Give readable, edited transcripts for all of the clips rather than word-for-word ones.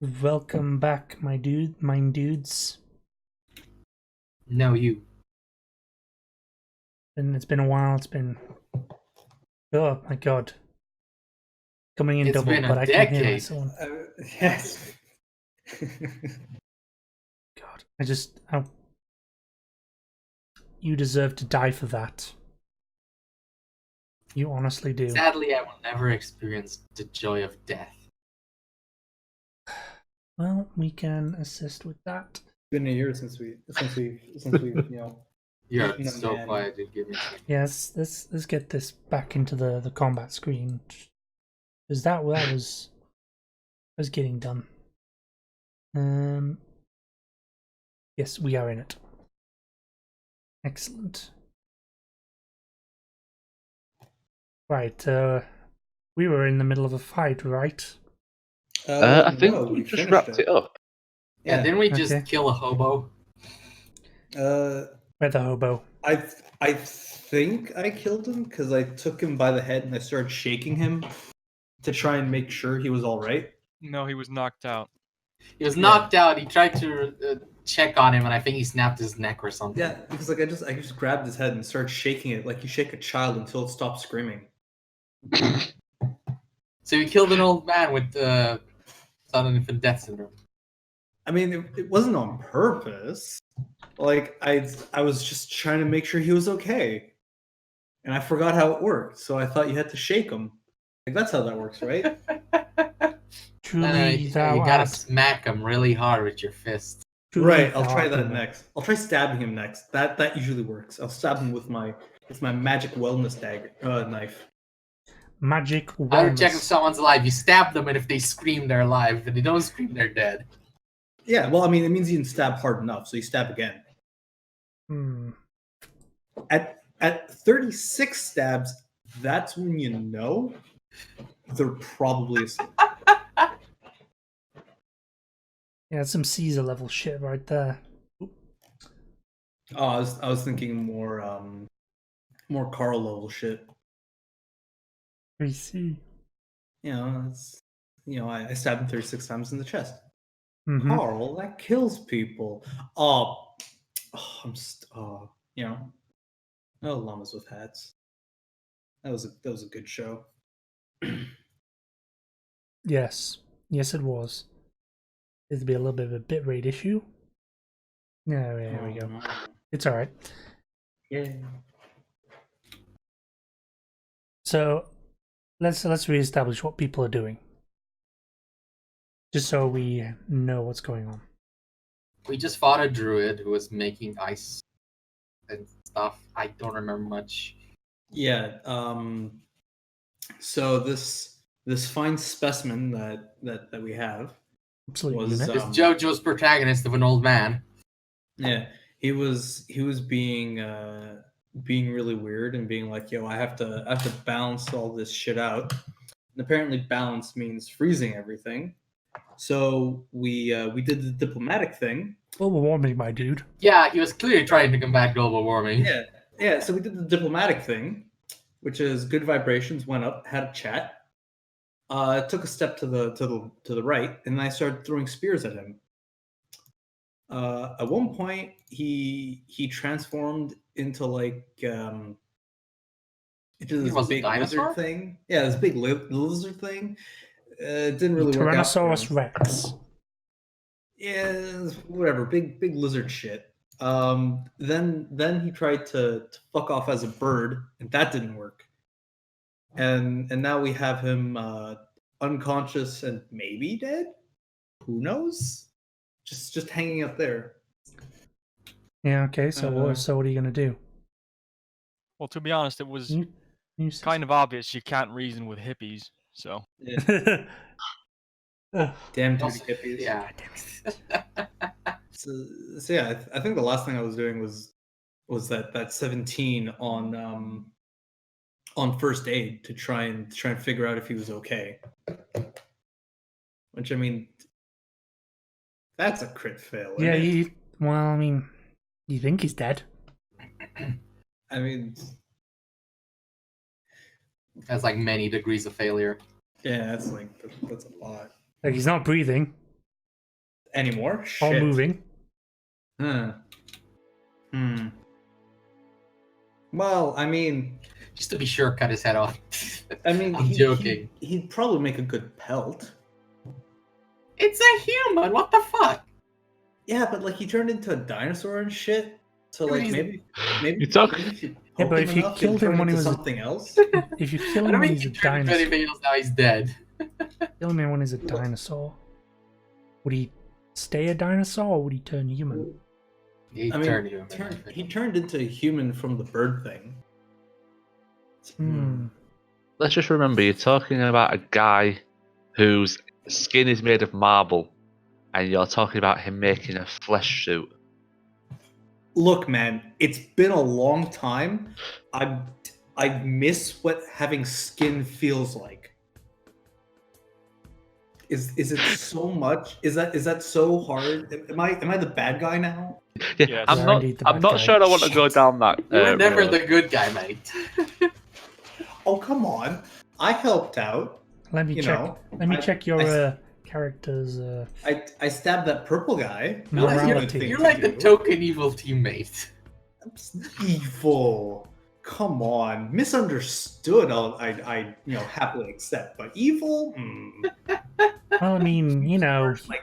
Welcome back, my dudes. No, you. And it's been a while. It's been, oh my god, coming in It's double, been a but I can hear decade. myself. Yes. God, you deserve to die for that. You honestly do. Sadly, I will never experience the joy of death. Well, we can assist with that. It's been a year since we You're eaten a so man. quiet, dude. Give me a second. Yes, let's get this back into the combat screen, because that was getting done. Yes, we are in it. Excellent. Right, we were in the middle of a fight, right? I think no, we just finished wrapped it up. Yeah, didn't we just Okay. kill a hobo? Where the hobo? I think I killed him because I took him by the head and I started shaking him to try and make sure he was all right. No, he was knocked out. He was knocked out. He tried to check on him, and I think he snapped his neck or something. Yeah, because I just grabbed his head and started shaking it like you shake a child until it stops screaming. So you killed an old man with sudden infant death syndrome. I mean, it wasn't on purpose. Like I was just trying to make sure he was okay, and I forgot how it worked. So I thought you had to shake him. Like that's how that works, right? Truly, You thou gotta art. smack him really hard with your fist. Truly Right. I'll thou try art that the- next. I'll try stabbing him next. That usually works. I'll stab him with my magic wellness dagger knife. Magic How to check if wellness. someone's alive? You stab them, and if they scream, they're alive. If they don't scream, they're dead. Yeah. Well, I mean, it means you didn't stab hard enough, so you stab again. At 36 stabs, that's when you know they're probably asleep. Yeah, some Caesar level shit right there. Oh, I was thinking more Carl level shit. I see. I stabbed him 36 times in the chest. Mhm. Carl, that kills people. Oh, no llamas with hats. That was a good show. Yes, it was. There'd be a little bit of a bitrate issue. Yeah, there we go. No. It's all right. Yeah. So let's reestablish what people are doing, just so we know what's going on. We just fought a druid who was making ice and stuff. I don't remember much. Yeah. So this fine specimen that we have Absolute was unit. It's JoJo's protagonist of an old man. yeah. He was being really weird and being like, "Yo, I have to balance all this shit out." And apparently, balance means freezing everything. So we did the diplomatic thing. Global warming, my dude. Yeah, he was clearly trying to combat global warming. Yeah. So we did the diplomatic thing, which is good vibrations. Went up, had a chat. Took a step to the right, and I started throwing spears at him. At one point, he transformed into into this was a big dinosaur? lizard thing. Yeah, this big lizard thing. It didn't really work out. for Tyrannosaurus him. Rex. Yeah, whatever, big lizard shit. Then he tried to fuck off as a bird, and that didn't work. And now we have him unconscious and maybe dead. Who knows? Just hanging up there. Yeah. Okay. So what are you gonna do? Well, to be honest, it was You kind of obvious you can't reason with hippies. So Yeah. Damn Also, duty hippies. yeah. So yeah, I think the last thing I was doing was that 17 on first aid to try and figure out if he was okay. Which, I mean, that's a crit fail. Yeah. Isn't it? Well, I mean, you think he's dead? I mean, Has like many degrees of failure. yeah, that's a lot. Like he's not breathing. Anymore? All Shit. moving. Well, I mean, Just to be sure, cut his head off. I'm he'd joking. probably make a good pelt. It's a human. What the fuck? Yeah, but like he turned into a dinosaur and shit. So like He's- maybe You talk- if you Yeah, poke but him if you enough, killed he'll him turn when he into was a- something else. If you kill I him don't when mean he's a he turned into dinosaur, anything else. Now he's dead. kill him when he's a dinosaur, would he stay a dinosaur or would he turn human? He I mean, turned human. I think. he turned into a human from the bird thing. Let's just remember, you're talking about a guy whose skin is made of marble, and you're talking about him making a flesh suit. Look, man, it's been a long time. I miss what having skin feels like. Is it so much? Is that so hard? Am I the bad guy now? Yeah, Yes. I'm You are not. indeed the I'm bad not guy. sure I want to go down that. You were never road. the good guy, mate. Oh come on! I helped out. Let me You check. know, Let me I- check your character's. I stabbed that purple guy. That was a Morality. good thing You're to like the do. token evil teammate. Evil. Come on, misunderstood. I happily accept, but evil. Well, I mean, Like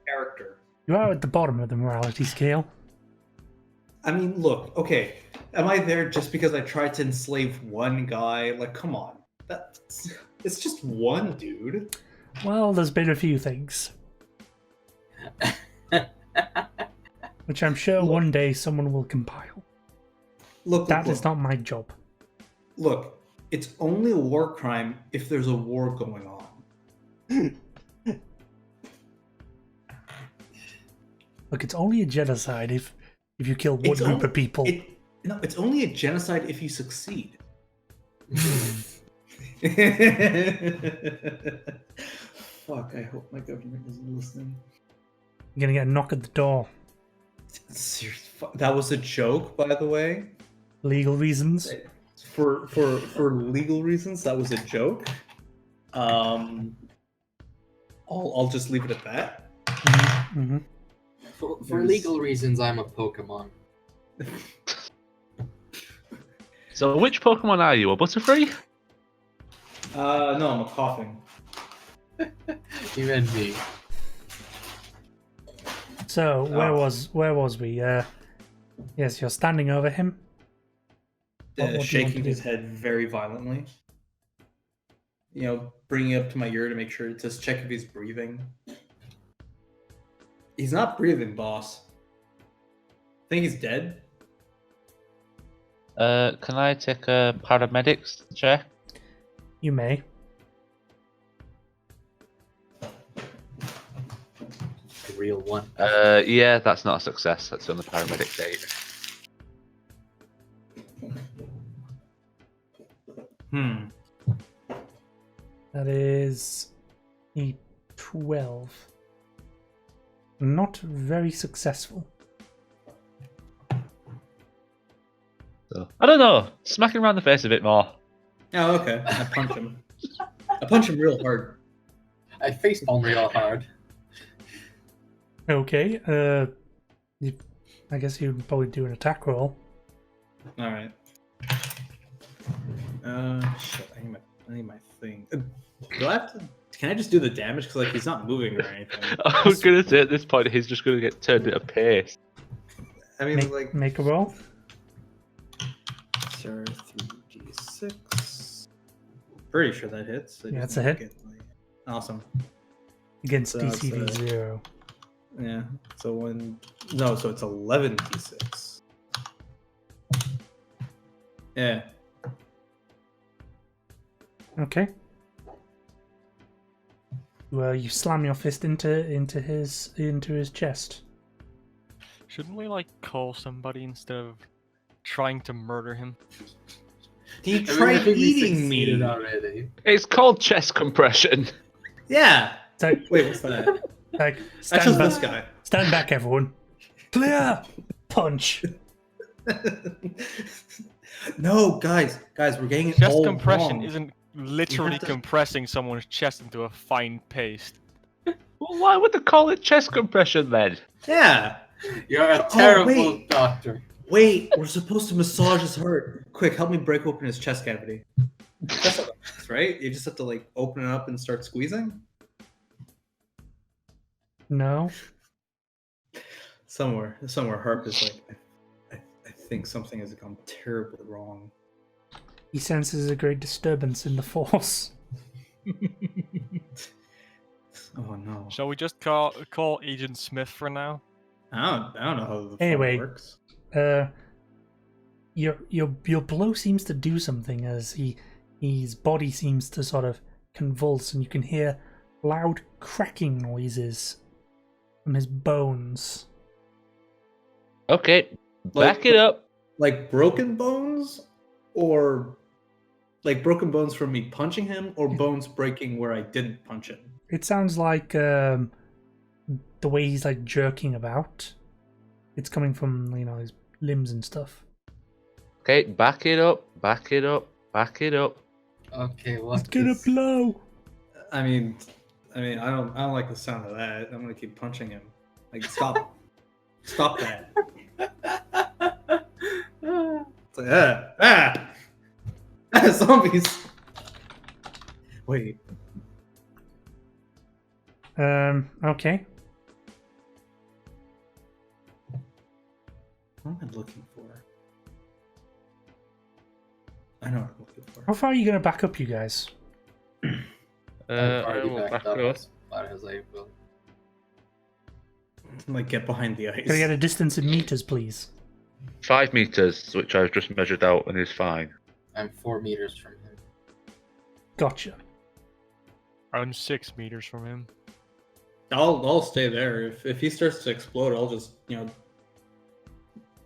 character. you are at the bottom of the morality scale. I mean, look. Okay, am I there just because I tried to enslave one guy? Like, come on. It's just one dude. Well, there's been a few things, which I'm sure Look. one day someone will compile. Look, That look, is not my job. look. It's only a war crime if there's a war going on. Look, it's only a genocide if you kill one It's group only- of people. No, it's only a genocide if you succeed. Fuck, I hope my government isn't listening. You're gonna get a knock at the door. That was a joke, by the way. Legal reasons. For legal reasons, that was a joke. I'll just leave it at that. Mm-hmm. For legal reasons, I'm a Pokemon. So, which Pokemon are you? A Butterfree? No, I'm a coughing. You and me. So where was we? Yes, you're standing over him. What do you want Shaking to his do? head very violently. Bringing it up to my ear to make sure to check if he's breathing. He's not breathing, boss. I think he's dead. Can I take a paramedics check? You may. The real one. Yeah, that's not a success. That's on the paramedic date. That is a 12. Not very successful. So, I don't know. Smack him around the face a bit more. Oh, okay. I punch him. I punch him real hard. I facepalm real hard. Okay. I guess you'd probably do an attack roll. All right. Shit. I need my thing. Do I have to? Can I just do the damage? Because he's not moving or anything. I was gonna say at this point he's just gonna get turned into paste. I mean, Make a roll. sir, 3d6. Pretty sure that hits. Yeah, it's a hit. Awesome. Against So it's, DCV 0. Yeah. So so it's 11d6. Yeah. Okay. Well, you slam your fist into his chest. Shouldn't we call somebody instead of trying to murder him? He I mean, I tried think we eating succeeded me. already. It's called chest compression. Yeah. So, Wait, what's that? like, I chose stand this back, guy. stand back, everyone. Clear. Punch. No, guys, we're getting it Chest all compression wrong. isn't literally to- compressing someone's chest into a fine paste. Well, why would they call it chest compression then? Yeah. You're a terrible wait. doctor. Wait, we're supposed to massage his heart. Quick, help me break open his chest cavity. That's how that works, right? You just have to like open it up and start squeezing. No. Somewhere, Harp is like, I think something has gone terribly wrong. He senses a great disturbance in the force. Oh no. Shall we just call Agent Smith for now? I don't know how the phone Anyway. works. Your blow seems to do something as his body seems to sort of convulse, and you can hear loud cracking noises from his bones. Okay, back it up. Like broken bones, or like broken bones from me punching him, or bones breaking where I didn't punch him. It sounds like the way he's like jerking about. It's coming from his limbs and stuff. Okay, back it up, back it up, back it up. Okay, He's what gonna is... blow. I mean, I don't like the sound of that. I'm gonna keep punching him. Like, stop, stop that. It's like, zombies. Wait. Okay. What am I looking for? I know what I'm looking for. How far are you gonna back up, you guys? I've I already will backed back up it up. as far as I will. Like, get behind the ice. Can I get a distance in meters, please? 5 meters, which I've just measured out and is fine. I'm 4 meters from him. Gotcha. I'm 6 meters from him. I'll stay there. If he starts to explode, I'll just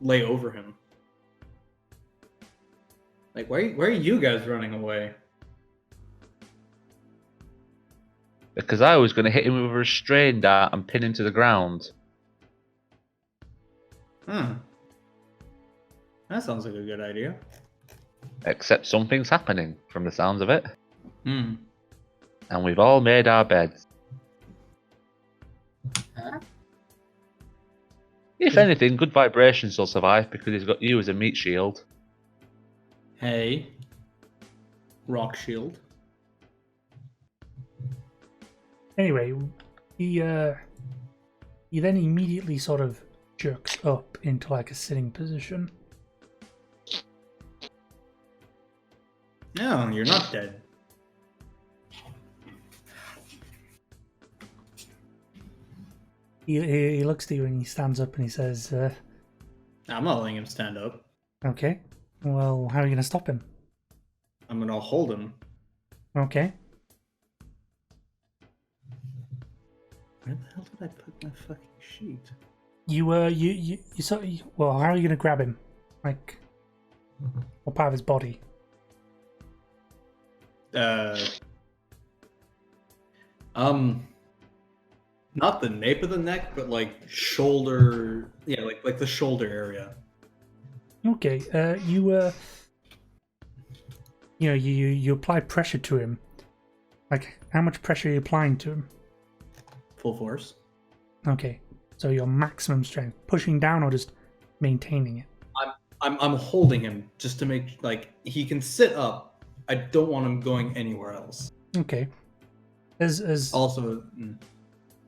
lay over him. Like, why are you guys running away? Because I was going to hit him with a restrained dart and pin him to the ground. That sounds like a good idea. Except something's happening, from the sounds of it. Hmm. And we've all made our beds. Huh? If anything, good vibrations will survive because he's got you as a meat shield. Hey. Rock shield. Anyway, he then immediately sort of jerks up into like a sitting position. No, you're not dead. He looks at you and he stands up and he says, I'm not letting him stand up. "Okay, well, how are you gonna stop him?" I'm gonna hold him. Okay. Where the hell did I put my fucking sheet? You well, how are you gonna grab him? Like, what part of his body? Not the nape of the neck, but like shoulder. Yeah, like the shoulder area. Okay. You apply pressure to him. Like, how much pressure are you applying to him? Full force. Okay. So your maximum strength, pushing down or just maintaining it? I'm holding him just to make like he can sit up. I don't want him going anywhere else. Okay. As Also,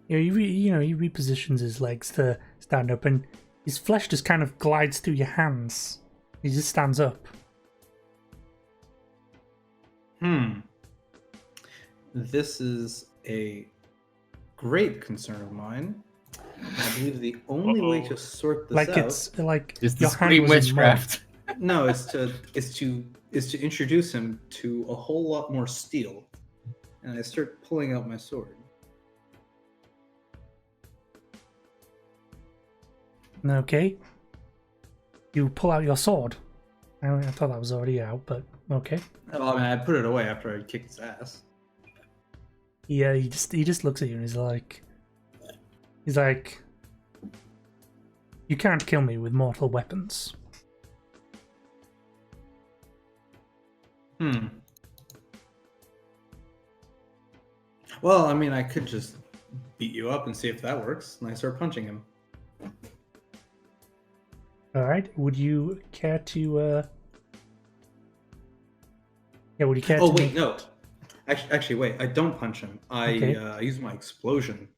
he repositions his legs to stand up, and his flesh just kind of glides through your hands. He just stands up. This is a great concern of mine. I believe the only way to sort this Like out. it's like Is your this hand Scream was in mud. Witchcraft? No, is to introduce him to a whole lot more steel, and I start pulling out my sword. Okay. You pull out your sword. I thought that was already out, but okay. Well, I mean, I put it away after I kicked his ass. Yeah, he just looks at you and he's like, "You can't kill me with mortal weapons." Well, I mean, I could just beat you up and see if that works. And I start punching him. All right. Would you care to? Yeah. Would you care Oh to? wait, no. Actually, wait. I don't punch him. I use my explosion.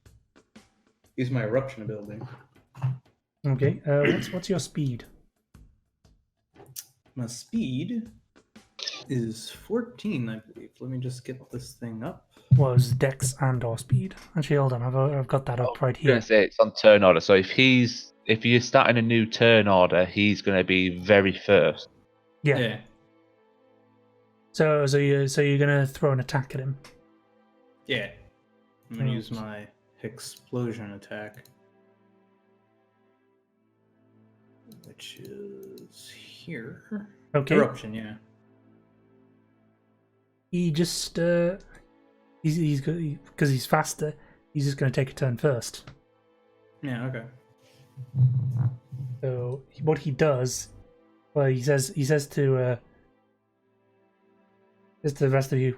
Use my eruption ability. Okay. What's your speed? My speed is 14, I believe. Let me just get this thing up. Was Dex and or speed? Actually, hold on. I've got that up right I was here. gonna say it's on turn order. So if you're starting a new turn order, he's gonna be very first. Yeah. So you're gonna throw an attack at him. Yeah. I'm gonna use my explosion attack. Which is here. Okay. Eruption, yeah. He just he's because he's faster. He's just gonna take a turn first. Yeah, okay. So what he does, well, he says to the rest of you,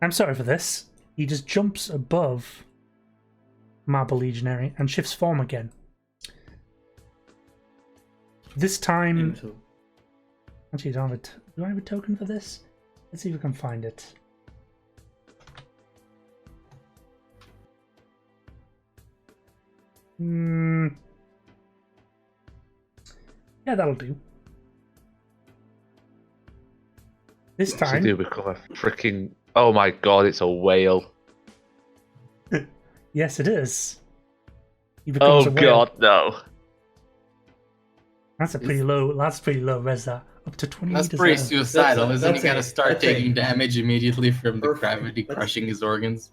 I'm sorry for this. He just jumps above Marble Legionary and shifts form again. This time, actually, do I have a token for this? Let's see if we can find it. Yeah, that'll do. This So time, do become a freaking. Oh my god! It's a whale. yes, it is. He Oh becomes a whale. god, no! That's a pretty low. That's pretty low res. That up to 20 That's meters. pretty long. suicidal, isn't he? that's Gotta a- start that's a- taking damage immediately from the Perfect. gravity That's- crushing his organs.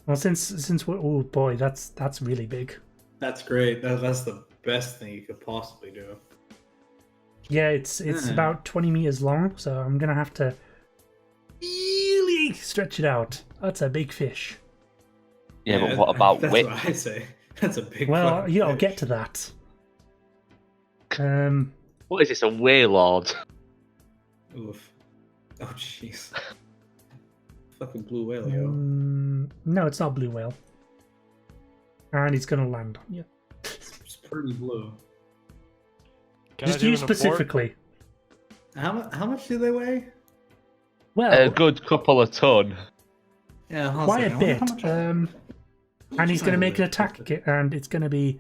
Well, since oh boy, that's really big. That's great. That's the best thing you could possibly do. Yeah, it's about 20 meters long, so I'm gonna have to really stretch it out. That's a big fish. Yeah, but what about that's width? what I say. That's a big. Well, fucking yeah, I'll fish. get to that. What is this? A whale lord? Oof. Oh jeez. Fucking blue whale, yo. No, it's not blue whale. And he's gonna land on you. It's pretty blue. Can I Just do you an abort? specifically. How much do they weigh? Well, A good couple of ton. Yeah, hold on quite a second. I wonder bit. how much And he's going to make an weigh? attack, and it's going to be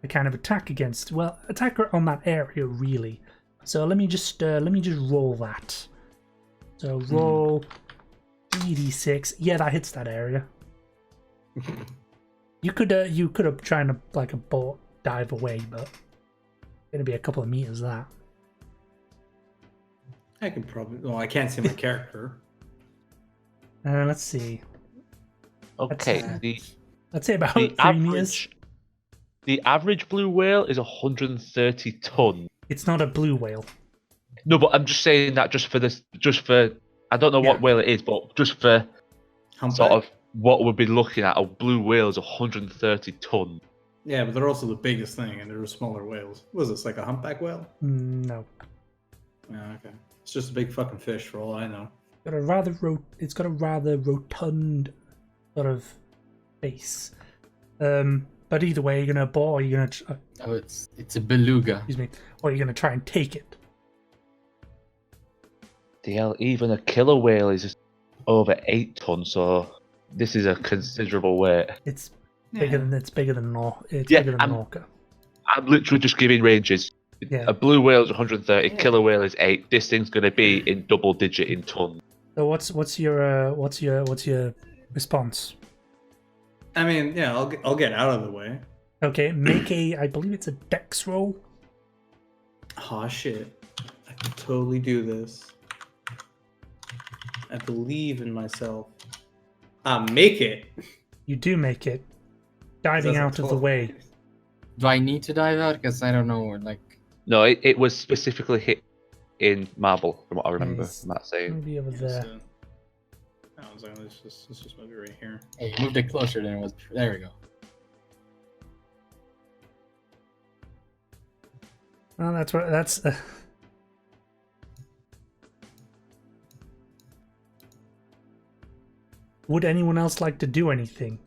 a kind of attack against, well, attack on that area really. So let me just roll that. So roll 3d6. Yeah, that hits that area. You could have tried to like a boat dive away, but it's going to be a couple of meters that. I can probably. Well, I can't see my character. Let's see. Okay, That's, Let's say about the 3 meters. average blue whale is 130 tons. It's not a blue whale. No, but I'm just saying that just for I don't know what Yeah. whale it is, but just for Humpback? sort of what we'll be looking at, a blue whale is 130 tons. Yeah, but they're also the biggest thing, and they're smaller whales. What is this, like a humpback whale? No. Yeah, okay. It's just a big fucking fish, for all I know. It's got a rather rotund sort of face. But either way, you're gonna bore. You're gonna. Oh, it's a beluga. Excuse me. Or you're gonna try and take it. Even a killer whale is just over 8 tons, so this is a considerable weight. It's bigger than It's bigger than It's Yeah, bigger than an I'm- orca. I'm literally just giving ranges. Yeah. A blue whale is 130, killer whale is 8. This thing's going to be in double digit in tons. So what's your response? I mean, yeah, I'll get out of the way. Okay, make I believe it's a dex roll. Oh shit. I can totally do this. I believe in myself. Make it. You do make it, diving That's a out of the 12. way. Do I need to dive out? Because I don't know where, like... No, it was specifically hit in marble, from what I remember Nice. Matt saying. Maybe over there. I was like, let's just move it right here. Hey, you moved it closer than it was before. There we go. Well, that's what that's. Would anyone else like to do anything?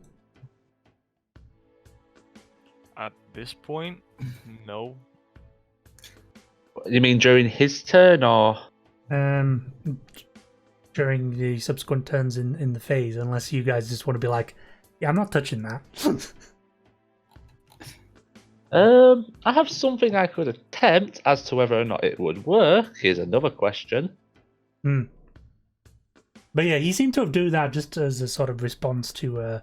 At this point, no. You mean during his turn, or? During the subsequent turns in the phase, unless you guys just want to be like, yeah, I'm not touching that. I have something I could attempt. As to whether or not it would work is another question. But yeah, he seemed to have do that just as a sort of response to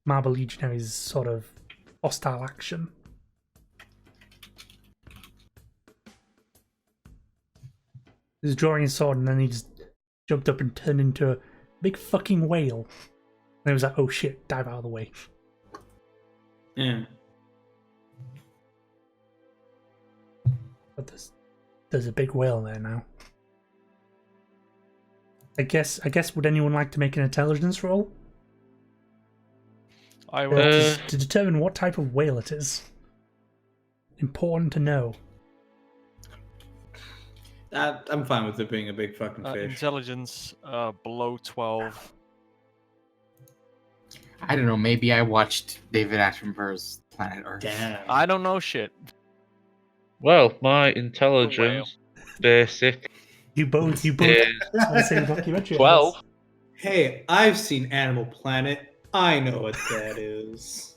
Marble Legionary's sort of hostile action. He was drawing his sword and then he just jumped up and turned into a big fucking whale. And it was like, oh shit, dive out of the way. Yeah. But there's a big whale there now. I guess would anyone like to make an intelligence roll? I will. To determine what type of whale it is. Important to know. I'm fine with it being a big fucking fish. Intelligence below 12. I don't know. Maybe I watched David Attenborough's Planet Earth. Damn. I don't know shit. Well, my intelligence basic You both is saw the same documentary. 12. Hey, I've seen Animal Planet. I know what that is.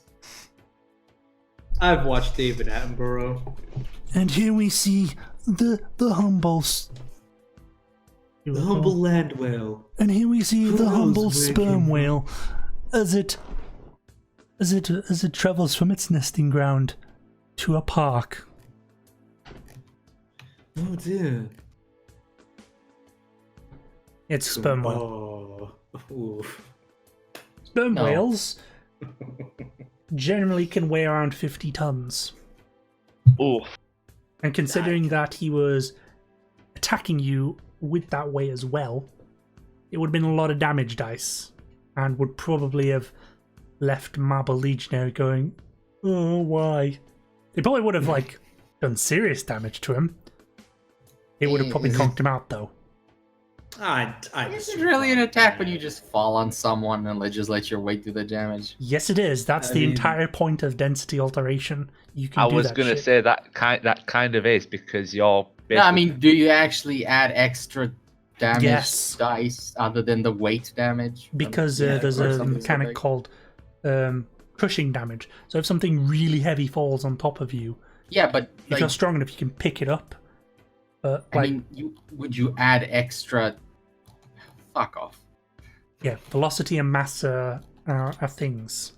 I've watched David Attenborough. And here we see the humble The humble land whale. And here we see Who the knows humble where it sperm came whale as it travels from its nesting ground to a park. Oh dear. It's a sperm whale. Oh. Oof. Sperm No. whales generally can weigh around 50 tons. Oof. And considering that he was attacking you with that weight as well, it would have been a lot of damage dice. And would probably have left Marble Legionary going, oh, why? It probably would have, like, done serious damage to him. It would have probably conked him out, though. Is it really an attack when you just fall on someone and just let your weight do the damage? Yes, it is. That's the entire point of density alteration. You can I do was that gonna shit. say that kind of is because you're. No, I mean, do you actually add extra damage Yes. dice other than the weight damage? Because Yeah, there's or a something mechanic like- called crushing damage. So if something really heavy falls on top of you, Yeah, but if like, you're strong enough, you can pick it up. But I like, mean, would you add extra? Fuck off. yeah, velocity and mass are things.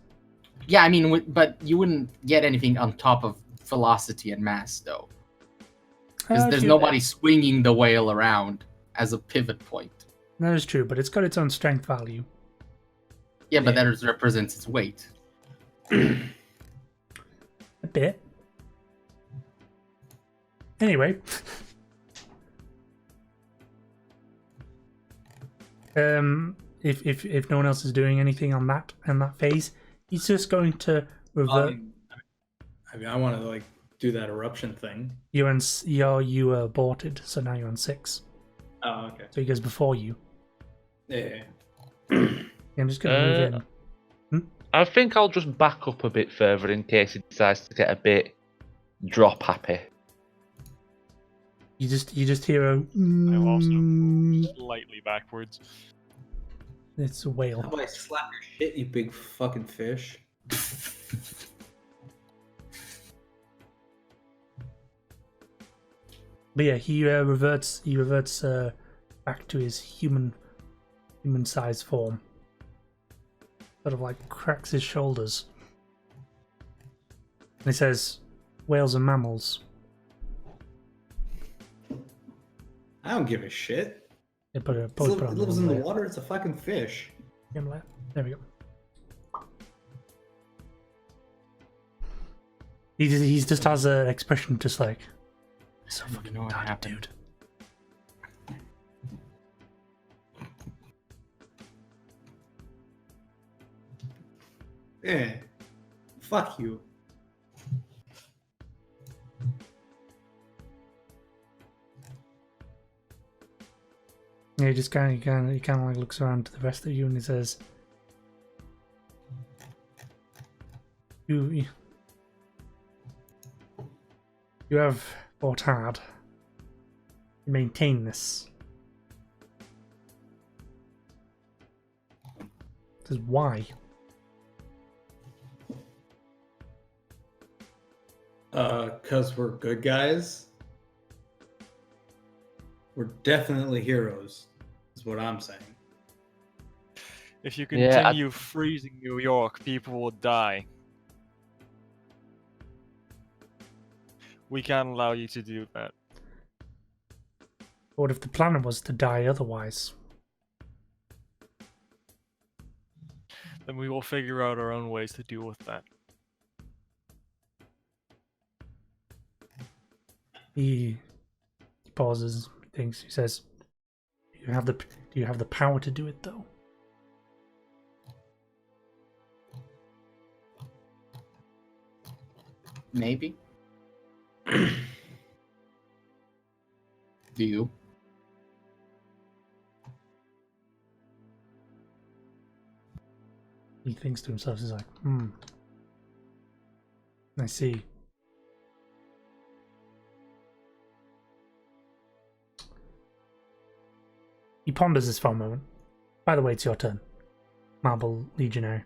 Yeah, I mean, but you wouldn't get anything on top of velocity and mass, though, because there's nobody swinging the whale around as a pivot point. That is true, but it's got its own strength value. Yeah, but that represents its weight. A bit. Anyway. If no one else is doing anything on that phase, he's just going to revert. I want to like do that eruption thing. You aborted, so now you're on 6. Oh, okay. So he goes before you. Yeah. I'm just gonna move in. I think I'll just back up a bit further in case he decides to get a bit drop happy. You just hear a. I'll also move slightly backwards. It's a whale. How about I slap your shit, you big fucking fish? But yeah, he reverts. He reverts back to his human-sized form. Sort of like cracks his shoulders. And he says, "Whales are mammals." I don't give a shit. Yeah, put It put on lives the in the layer. water. It's a fucking fish. There we go. He just has an expression just like, so I don't fucking know what tired, happened. dude. Yeah. Fuck you. And he just kind of like looks around to the rest of you and he says, "You have fought hard to maintain this. Says why?" Cause we're good guys. We're definitely heroes, is what I'm saying. If you Yeah, continue freezing New York, people will die. We can't allow you to do that. What if the planet was to die otherwise? Then we will figure out our own ways to deal with that. He pauses, thinks. He says, "Do you have the power to do it, though?" Maybe. Do you? He thinks to himself. He's like, I see. He ponders this for a moment. By the way, it's your turn, Marble Legionary.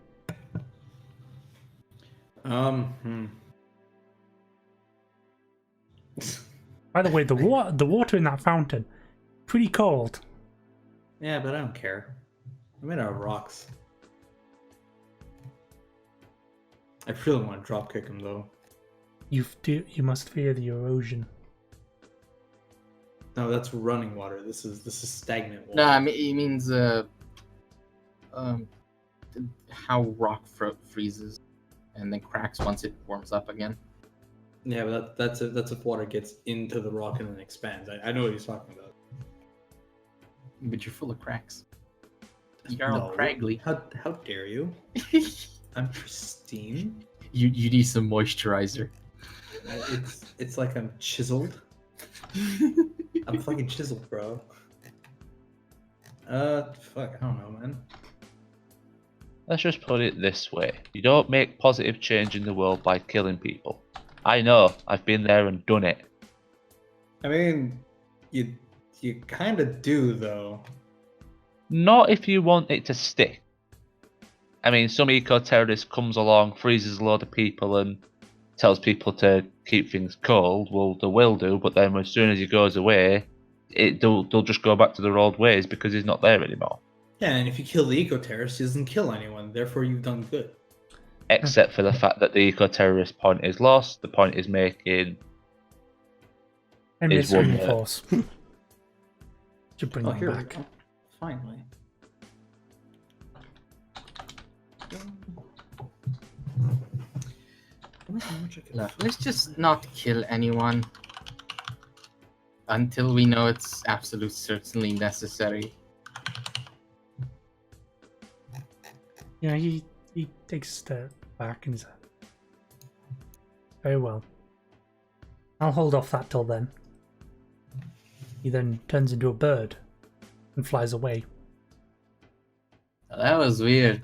By the way, the water in that fountain, pretty cold. Yeah, but I don't care. I'm made out of rocks. I really want to dropkick him though. You must fear the erosion. No, that's running water. This is stagnant water. No, I mean it means how rock freezes and then cracks once it warms up again. Yeah, but that's if water gets into the rock and then expands. I know what he's talking about. But you're full of cracks. You're all craggly. How dare you? I'm pristine. You need some moisturizer. It's like I'm chiseled. I'm fucking chiseled, bro. Fuck, I don't know, man. Let's just put it this way. You don't make positive change in the world by killing people. I know, I've been there and done it. I mean, you kind of do, though. Not if you want it to stick. I mean, some eco-terrorist comes along, freezes a load of people and tells people to keep things cold. Well, they will do, but then as soon as he goes away, they'll just go back to their old ways because he's not there anymore. Yeah, and if you kill the eco-terrorist, he doesn't kill anyone. Therefore, you've done good. Except for the fact that the eco-terrorist point is lost. The point is making And is it's one force. To bring Oh, them here we back. go. Finally. Look, let's just not kill anyone until we know it's absolutely certainly necessary. Yeah, he takes a step back and he's like, "Very well. I'll hold off that till then." He then turns into a bird and flies away. That was weird.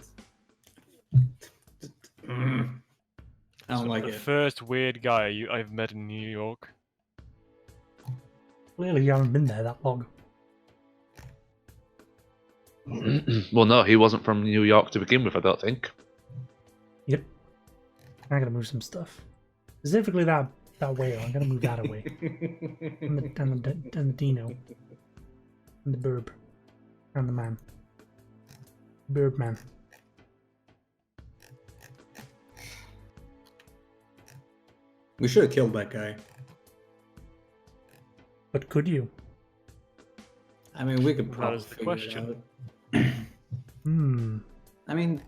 I don't like the it. first weird guy I've met in New York. Clearly, you haven't been there that long. Well, no, he wasn't from New York to begin with, I don't think. Yep. I gotta move some stuff. Specifically that whale. I'm gonna move that away. and the dino. And the burb. And the man. Burb man. We should have killed that guy. But could you? I mean, we could That probably is the figure question. it out. I mean,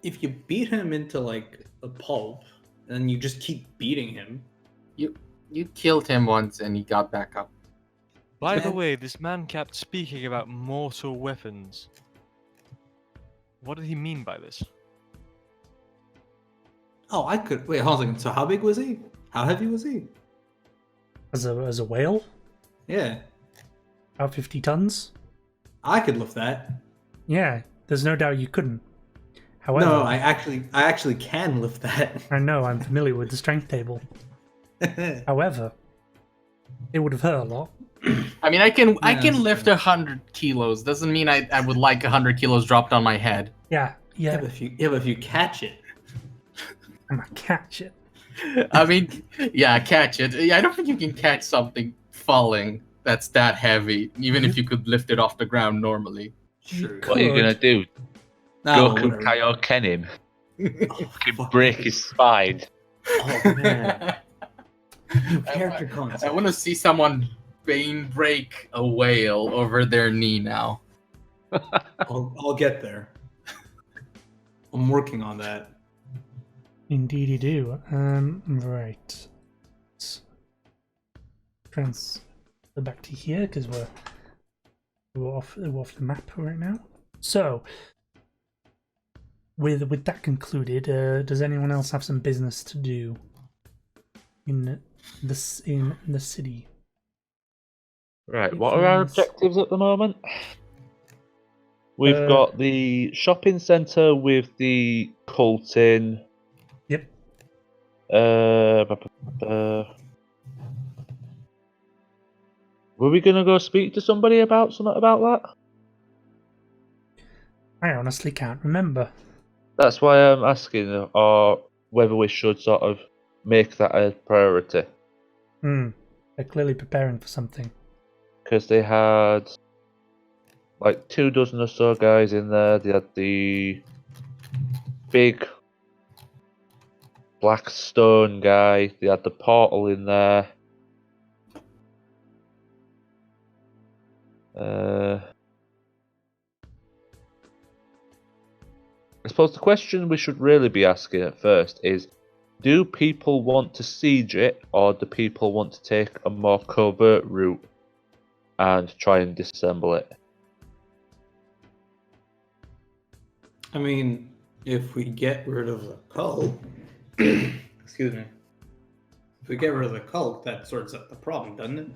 if you beat him into like a pulp, and you just keep beating him. You killed him once and he got back up. By the Man. way, this man kept speaking about mortal weapons. What did he mean by this? Oh, I could wait. Hold on a second. So, how big was he? How heavy was he? As a whale? Yeah. About 50 tons? I could lift that. Yeah, there's no doubt you couldn't. However, No, I actually can lift that. I know I'm familiar with the strength table. However, it would have hurt a lot. I mean, I can that's lift true. 100 kilos. Doesn't mean I would like 100 kilos dropped on my head. Yeah. But if you catch it. I'm gonna catch it. I mean, yeah, catch it. Yeah, I don't think you can catch something falling that's that heavy, even if you could lift it off the ground normally. Sure. What are you gonna do? No, Goku whatever. Kaioken him? Oh, Can fuck. break his spine. Oh man. New character I concept. want to see someone bane break a whale over their knee now. I'll get there. I'm working on that. Indeed, you do. Right. Transfer back to here because we're off the map right now. So, with that concluded, does anyone else have some business to do in the city? Right, what are our objectives at the moment? We've got the shopping centre with the cult in. Yep. Were we going to go speak to somebody about something about that? I honestly can't remember. That's why I'm asking, or whether we should sort of make that a priority. They're clearly preparing for something. Because they had like 24 or so guys in there. They had the big black stone guy. They had the portal in there. I suppose the question we should really be asking at first is, do people want to siege it, or do people want to take a more covert route and try and disassemble it? I mean, if we get rid of the cult, excuse me. If we get rid of the cult, that sorts out the problem, doesn't it?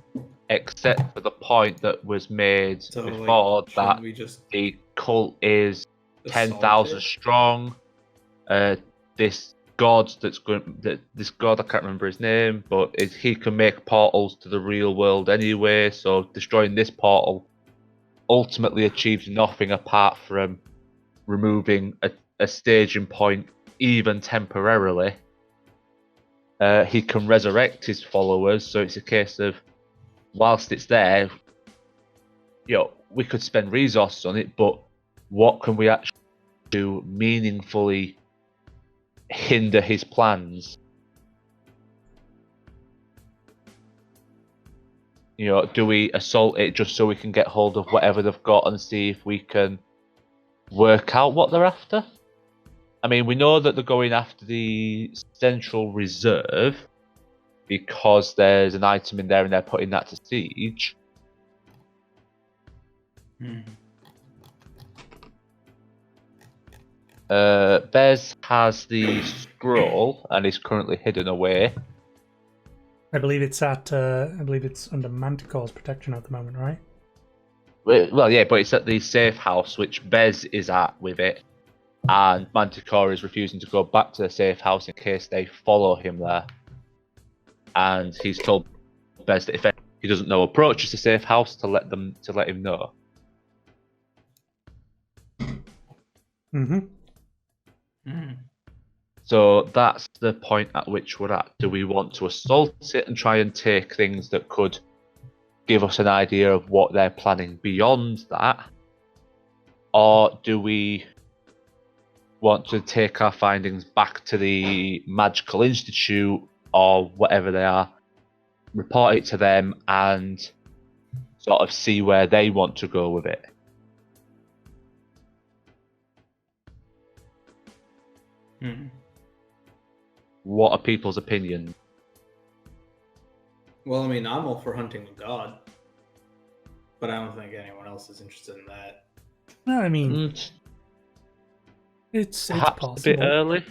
Except for the point that was made So, before shouldn't that we just the cult is assault 10,000 it? strong. This god this god, I can't remember his name, but he can make portals to the real world anyway. So destroying this portal ultimately achieves nothing apart from removing a staging point, even temporarily. He can resurrect his followers, so it's a case of, whilst it's there, we could spend resources on it, but what can we actually do meaningfully hinder his plans? Do we assault it just so we can get hold of whatever they've got and see if we can work out what they're after? I mean, we know that they're going after the Central Reserve because there's an item in there and they're putting that to siege. Bez has the scroll and is currently hidden away. I believe it's under Manticore's protection at the moment, right? Well, yeah, but it's at the safe house which Bez is at with it, and Manticore is refusing to go back to the safe house in case they follow him there. And he's told Bez that if he doesn't know approaches the safe house to let him know. So that's the point at which we're at. Do we want to assault it and try and take things that could give us an idea of what they're planning beyond that? Or do we want to take our findings back to the Magical Institute or whatever they are, report it to them and sort of see where they want to go with it? What are people's opinions? Well, I mean, I'm all for hunting with God, but I don't think anyone else is interested in that. No, I mean, it's Perhaps possible. a bit early.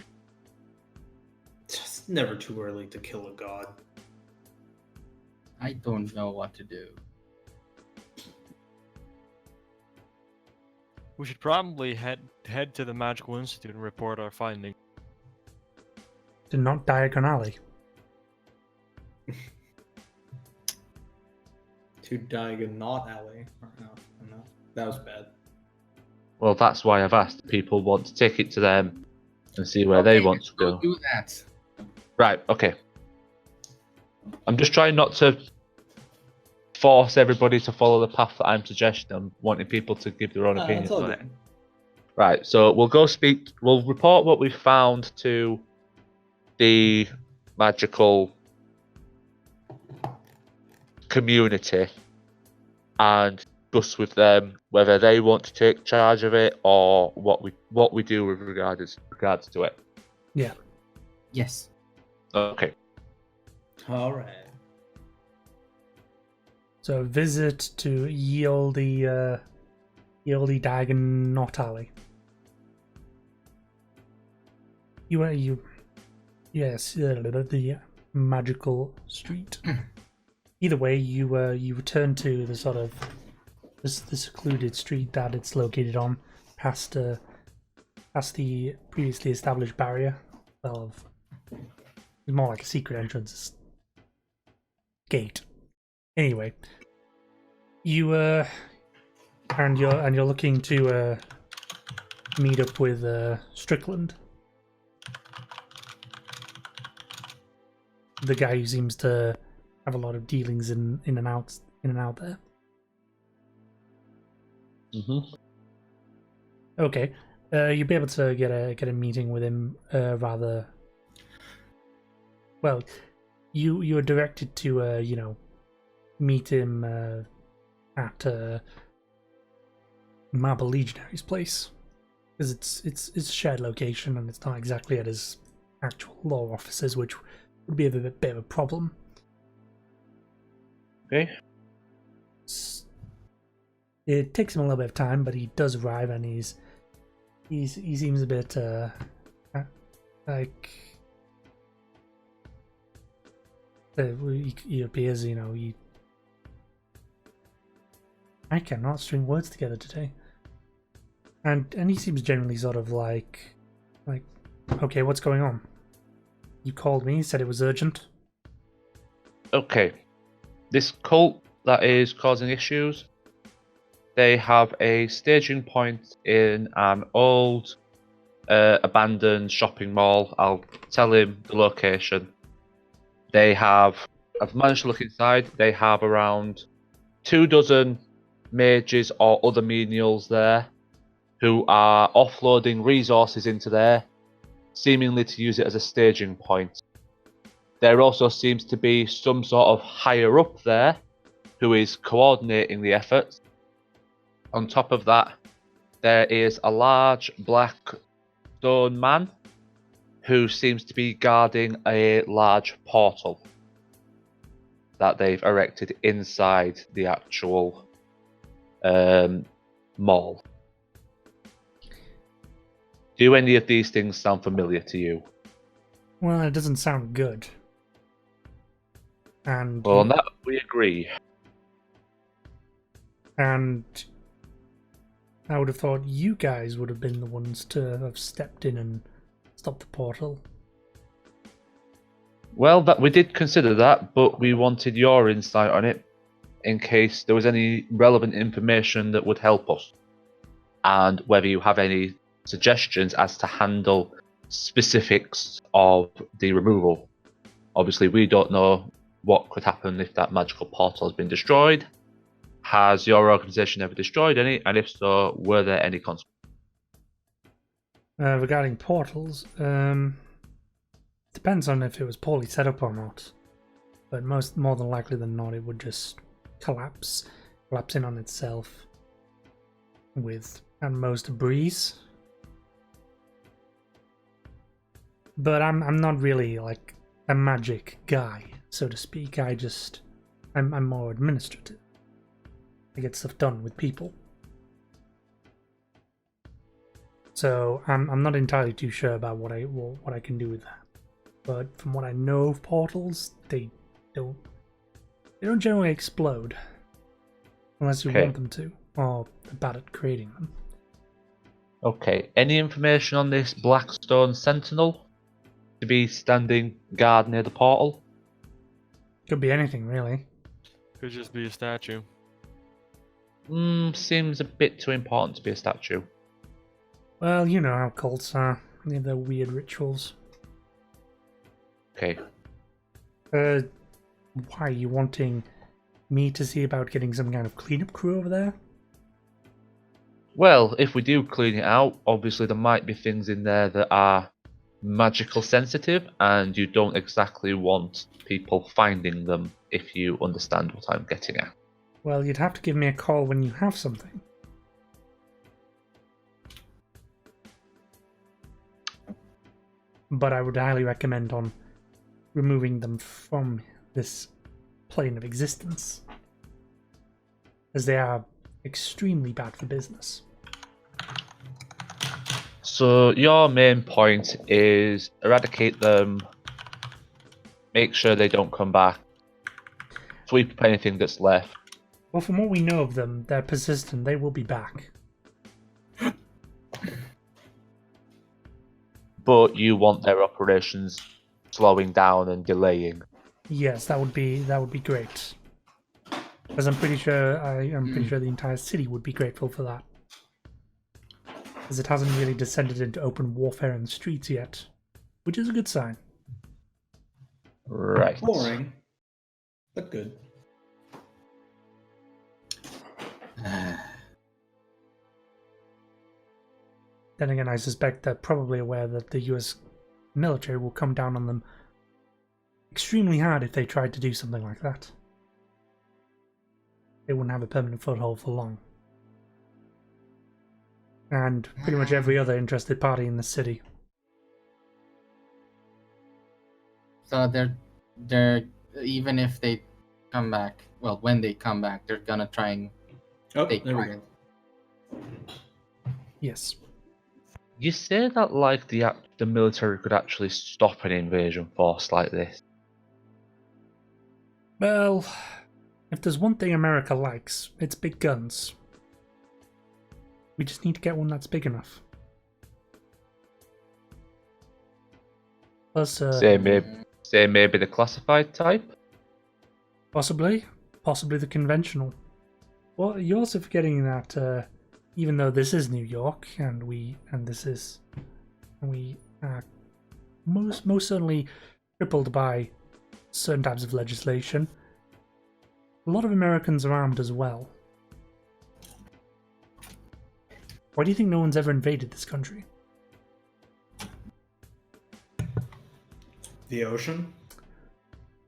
It's just never too early to kill a god. I don't know what to do. We should probably head to the Magical Institute and report our findings. To not Diagon Alley. To Diagonal Alley. No, that was bad. Well, that's why I've asked. People want to take it to them and see where they want to go. Do that. Right, okay. I'm just trying not to force everybody to follow the path that I'm suggesting. I'm wanting people to give their own opinions on it. Right, so we'll report what we found to the magical community and discuss with them whether they want to take charge of it or what we do with regards to it. Yeah. Yes. Okay. All right. So visit to Yieldy Dagon Not Alley. Yes, the magical street. Either way, you return to the sort of the secluded street that it's located on, past the previously established barrier. Well, it's more like a secret entrance gate. Anyway, you and you're looking to meet up with Strickland, the guy who seems to have a lot of dealings in and out there. Mm-hmm. Okay, you'll be able to get a meeting with him rather. Well, you are directed to meet him at Marble Legionary's place, because it's a shared location and it's not exactly at his actual law offices, which would be a bit of a problem. Okay. It takes him a little bit of time, but he does arrive, and he seems a bit like he appears, I cannot string words together today. And he seems generally sort of like, okay, what's going on? You called me, said it was urgent. Okay. This cult that is causing issues, they have a staging point in an old abandoned shopping mall. I'll tell him the location. I've managed to look inside, they have around 24 mages or other menials there who are offloading resources into there, seemingly to use it as a staging point. There also seems to be some sort of higher up there who is coordinating the efforts. On top of that, there is a large black stone man who seems to be guarding a large portal that they've erected inside the actual mall. Do any of these things sound familiar to you? Well, it doesn't sound good. And well, on that we agree. And I would have thought you guys would have been the ones to have stepped in and stopped the portal. Well, we did consider that, but we wanted your insight on it in case there was any relevant information that would help us. And whether you have any suggestions as to handle specifics of the removal. Obviously, we don't know what could happen if that magical portal has been destroyed. Has your organization ever destroyed any? And if so, were there any consequences? Regarding portals, depends on if it was poorly set up or not. But more than likely than not, it would just collapse in on itself with at most a breeze. But I'm not really like a magic guy, so to speak. I'm more administrative. I get stuff done with people. So I'm not entirely too sure about what I can do with that. But from what I know of portals, they don't generally explode unless you want them to, or are bad at creating them. Okay, any information on this Blackstone Sentinel to be standing guard near the portal? Could be anything, really. Could just be a statue. Seems a bit too important to be a statue. Well, you know how cults are. They have their weird rituals. Okay. Why are you wanting me to see about getting some kind of cleanup crew over there? Well, if we do clean it out, obviously there might be things in there that are magical sensitive, and you don't exactly want people finding them, if you understand what I'm getting at. Well, you'd have to give me a call when you have something. But I would highly recommend on removing them from this plane of existence, as they are extremely bad for business. So your main point is eradicate them, make sure they don't come back, sweep up anything that's left. Well, from what we know of them, they're persistent. They will be back. But you want their operations slowing down and delaying. Yes, that would be great. Because I'm pretty sure the entire city would be grateful for that. As it hasn't really descended into open warfare in the streets yet, which is a good sign. Right. Boring, but good. Then again, I suspect they're probably aware that the US military will come down on them extremely hard if they tried to do something like that. They wouldn't have a permanent foothold for long. And pretty much every other interested party in the city. So they're even if they come back, well, when they come back, they're gonna try and Oh, take there we back. go. Yes. You say that like the military could actually stop an invasion force like this. Well, if there's one thing America likes, it's big guns. We just need to get one that's big enough. Plus, Say maybe the classified type? possibly the conventional. Well, you're also forgetting that even though this is New York and we are most certainly crippled by certain types of legislation, a lot of Americans are armed as well. Why do you think no one's ever invaded this country? The ocean.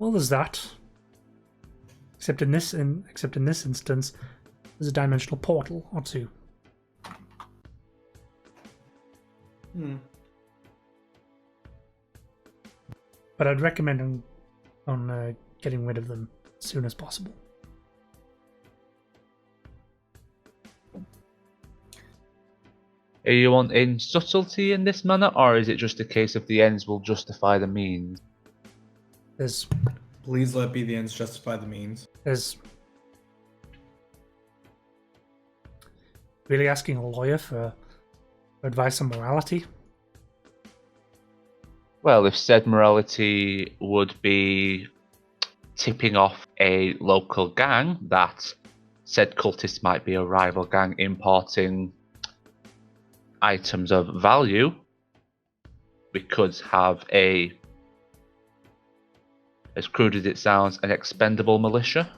Well, there's that. Except in this instance, there's a dimensional portal or two. But I'd recommend on getting rid of them as soon as possible. Are you wanting subtlety in this manner, or is it just a case of the ends will justify the means? There's Please let be the ends justify the means. really asking a lawyer for advice on morality. Well, if said morality would be tipping off a local gang that said cultist might be a rival gang importing items of value, we could have a, as crude as it sounds, an expendable militia.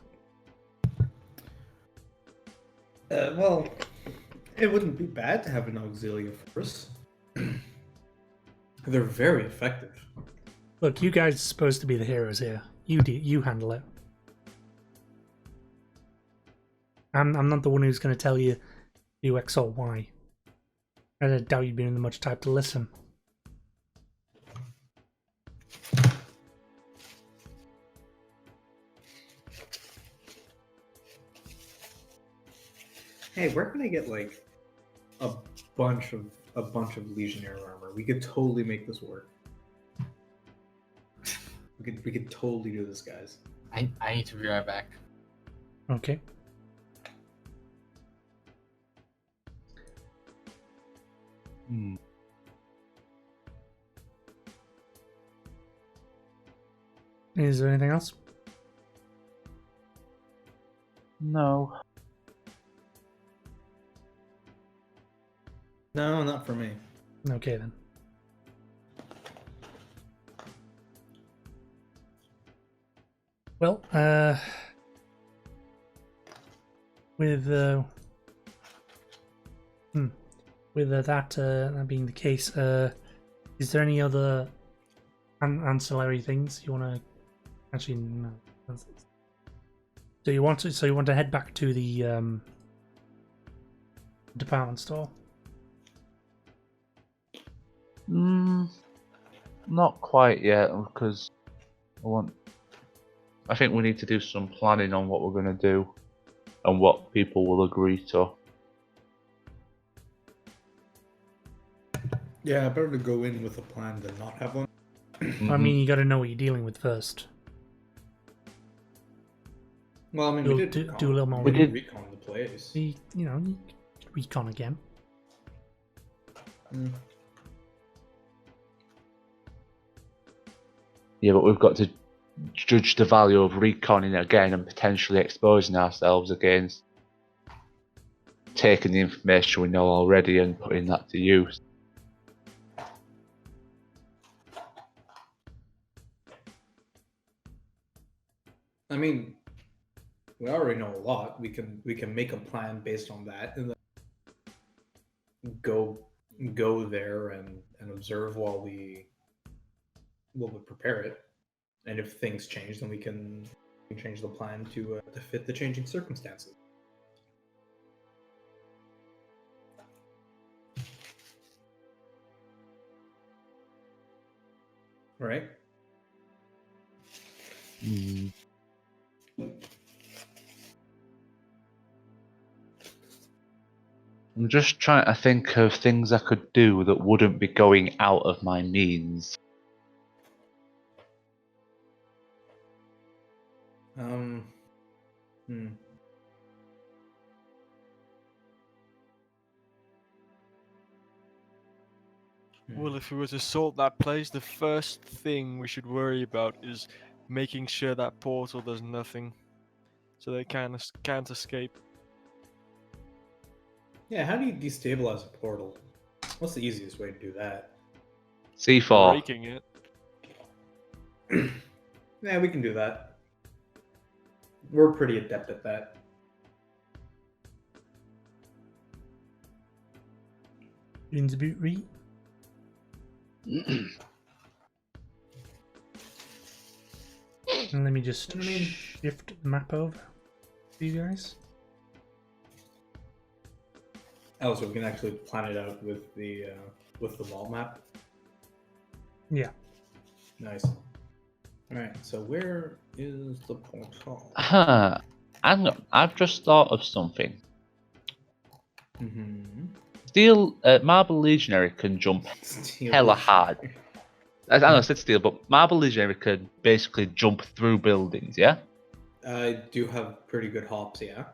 Well, it wouldn't be bad to have an auxiliary force. They're very effective. Look, you guys are supposed to be the heroes here. You handle it. I'm not the one who's going to tell you do X or Y. I doubt you'd be in the much type to listen. Hey, where can I get like a bunch of Legionnaire armor? We could totally make this work. We could totally do this, guys. I need to be right back. Okay. Is there anything else? No. No, not for me. Okay then. Well, with that being the case, is there any other ancillary things you want to? Actually, no. So you want to head back to the department store? Not quite yet, because I think we need to do some planning on what we're going to do and what people will agree to. Yeah, better to go in with a plan than not have one. I mean, you got to know what you're dealing with first. Well, I mean, You'll we did do a little more. We did recon the place. You recon again. Yeah, but we've got to judge the value of reconning again and potentially exposing ourselves against taking the information we know already and putting that to use. I mean, we already know a lot. We can make a plan based on that, and then go there and observe while we prepare it. And if things change, then we can change the plan to fit the changing circumstances. Right? I'm just trying to think of things I could do that wouldn't be going out of my means. Well, if we were to sort that place, the first thing we should worry about is making sure that portal does nothing, so they can't escape. Yeah, how do you destabilize a portal? What's the easiest way to do that? C4. Breaking it. Yeah, we can do that. We're pretty adept at that. Beans a boot read. And let me just shift the map over for you guys. Oh, so we can actually plan it out with the vault map. Yeah. Nice. All right. So where is the portal? I've just thought of something. Mm-hmm. Marble Legionary can jump hella hard. I know I said steel, but Marble Legionary can basically jump through buildings. Yeah. I do have pretty good hops. Yeah.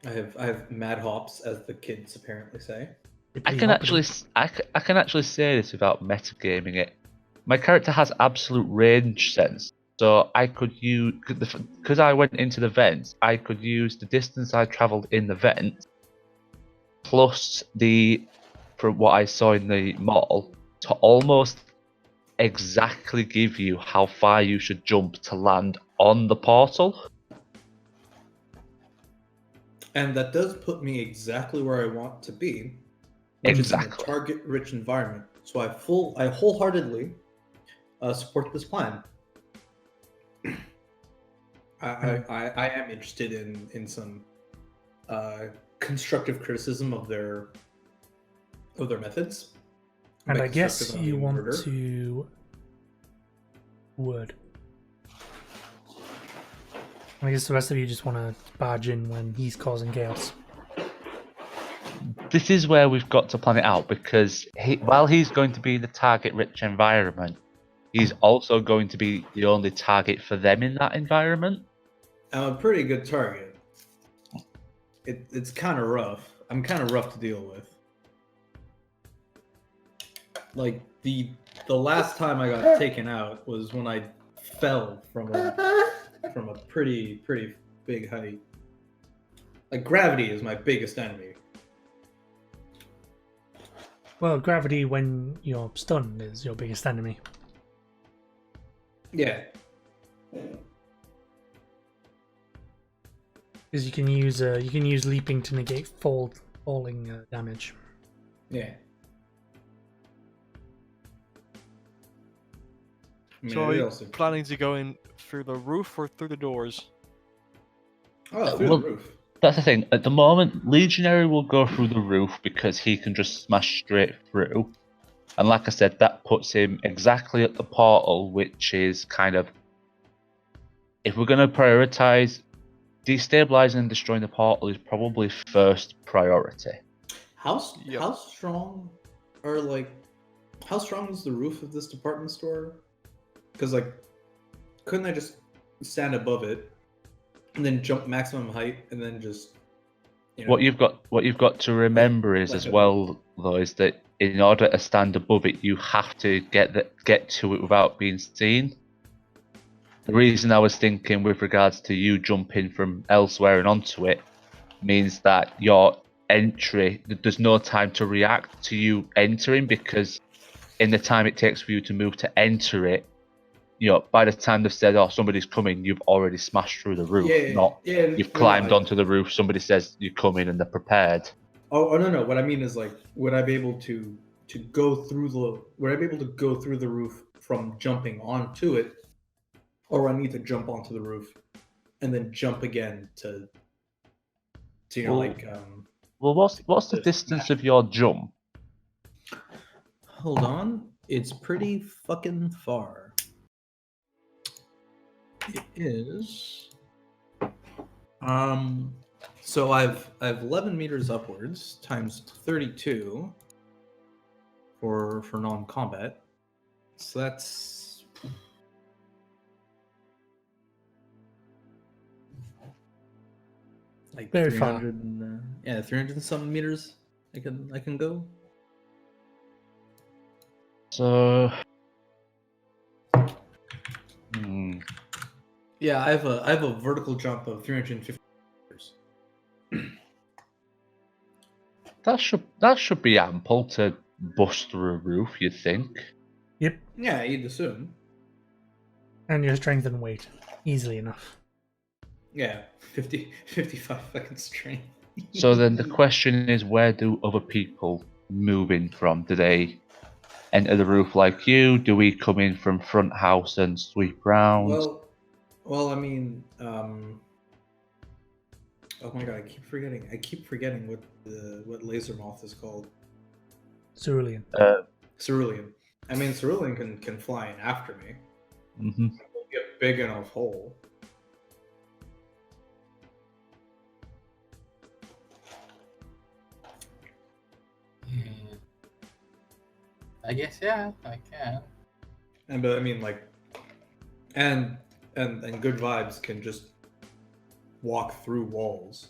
I have mad hops, as the kids apparently say. I can actually say this without metagaming it. My character has absolute range sense, so I could use, because I went into the vents, I could use the distance I travelled in the vent plus from what I saw in the mall to almost exactly give you how far you should jump to land on the portal. And that does put me exactly where I want to be, which is in a target-rich environment. So I wholeheartedly support this plan. I am interested in some constructive criticism of their methods. And By I guess constructive, I you mean want murder. to word. I guess the rest of you just want to barge in when he's causing chaos. This is where we've got to plan it out, because while he's going to be the target-rich environment, he's also going to be the only target for them in that environment. I'm a pretty good target. It's kind of rough. I'm kind of rough to deal with. Like the last time I got taken out was when I fell from a pretty big height. Like gravity is my biggest enemy. Well, gravity when you're stunned is your biggest enemy. Yeah. Because you can use leaping to negate falling damage. Yeah. I mean, So are we you also- planning to go in through the roof or through the doors? Oh, through well- the roof. That's the thing. At the moment, Legionary will go through the roof because he can just smash straight through. And like I said, that puts him exactly at the portal, which is kind of... If we're going to prioritize, destabilizing and destroying the portal is probably first priority. How Yep. how strong are like how strong is the roof of this department store? Because like, couldn't I just stand above it and then jump maximum height and then just What you've got to remember is like as a- well, though, is that in order to stand above it, you have to get to it without being seen. The reason I was thinking with regards to you jumping from elsewhere and onto it means that your entry, there's no time to react to you entering, because in the time it takes for you to move to enter it, by the time they've said, "Oh, somebody's coming," you've already smashed through the roof. You've climbed onto the roof. Somebody says you're coming, and they're prepared. Oh no! What I mean is like, would I be able to go through the roof from jumping onto it, or I need to jump onto the roof and then jump again to Well- Well, what's the distance of your jump? Hold on, it's pretty fucking far. It is. So I've 11 meters upwards times 32 for non-combat. So that's like Very far. 300 and, 300 and something meters. I can go. So, Yeah, I have a vertical jump of 350 meters. that should be ample to bust through a roof, you'd think. Yep. Yeah, you'd assume. And your strength and weight. Easily enough. Yeah, 55 fucking strength. So then the question is, where do other people move in from? Do they enter the roof like you? Do we come in from front house and sweep round? Well, I mean, oh my god, I keep forgetting what laser moth is called. Cerulean. Cerulean. I mean, Cerulean can fly in after me. Mhm. We'll get a big enough hole. I guess yeah, I can. But I mean, like, and good vibes can just walk through walls.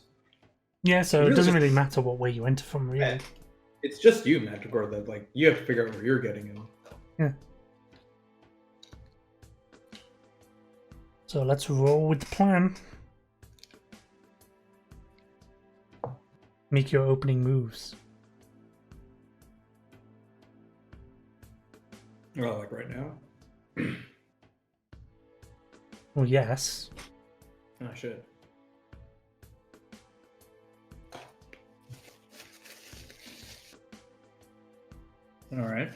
Yeah, so Really it doesn't just- really matter what way you enter from, really. Yeah. It's just you, Manticore, that like you have to figure out where you're getting in. Yeah. So let's roll with the plan. Make your opening moves. Well, like right now. Well, yes. Oh shit. All right.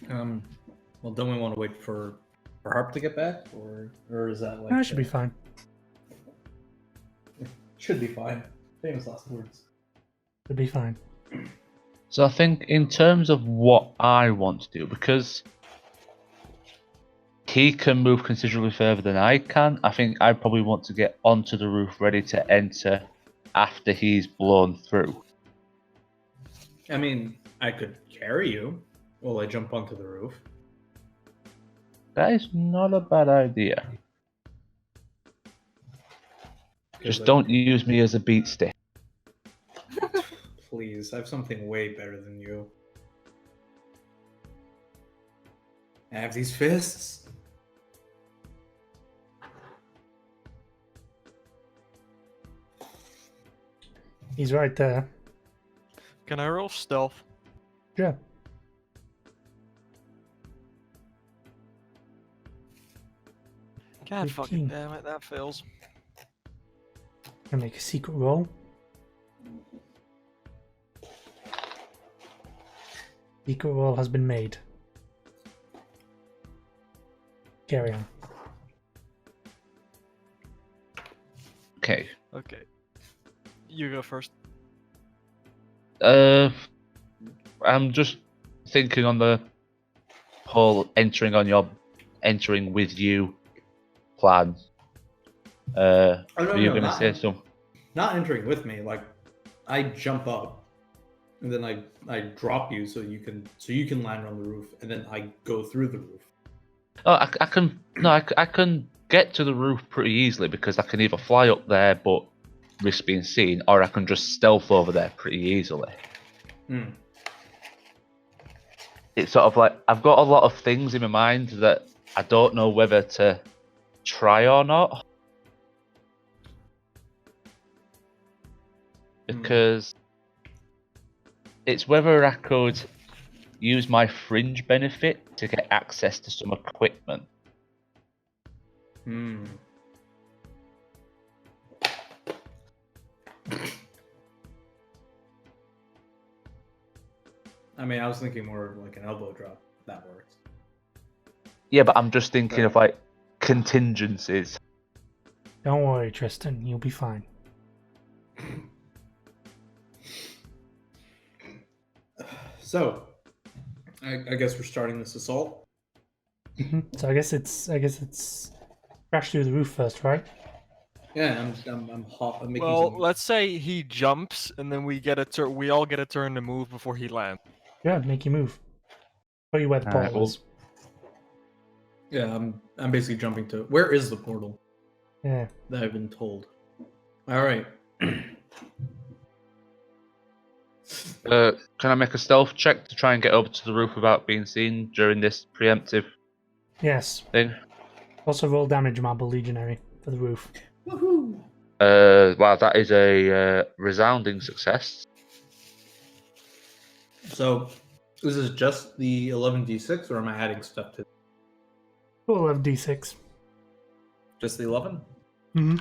Well, don't we want to wait for Harp to get back, or is that like? That should be fine. Should be fine. Famous last words. Should be fine. So I think in terms of what I want to do, because he can move considerably further than I can, I think I probably want to get onto the roof ready to enter after he's blown through. I mean, I could carry you while I jump onto the roof. That is not a bad idea. Just don't use me as a beat stick. Please, I have something way better than you. I have these fists. He's right there. Can I roll stealth? Yeah. God 15. fucking damn it, that fails. Gonna make a secret roll. Secret roll has been made. Carry on. Okay. Okay. You go first. I'm just thinking on the whole entering with you plan. Oh, Are you gonna say something? Not entering with me. Like, I jump up, and then I drop you so you can land on the roof, and then I go through the roof. Oh, I can. No, I can get to the roof pretty easily because I can either fly up there but risk being seen, or I can just stealth over there pretty easily. Hmm. It's sort of like I've got a lot of things in my mind that I don't know whether to try or not. Because it's whether I could use my fringe benefit to get access to some equipment. Hmm. I mean, I was thinking more of like an elbow drop. That works. Yeah, but I'm just thinking of like contingencies. Don't worry, Tristan. You'll be fine. So, I guess we're starting this assault. So I guess it's crash through the roof first, right? Yeah, I'm making Well, some... let's say he jumps, and then we get a turn. We all get a turn to move before he lands. Yeah, make you move. Show you where the Alright, portal is. Yeah, I'm basically jumping to... Where is the portal Yeah. that I've been told? All right. Can I make a stealth check to try and get over to the roof without being seen during this preemptive Yes. thing? Also roll damage, Marble Legionary, for the roof. Woohoo! Wow, that is a resounding success. So, is this just the 11d6, or am I adding stuff to it? Roll of d6. Just the 11? Mm-hmm.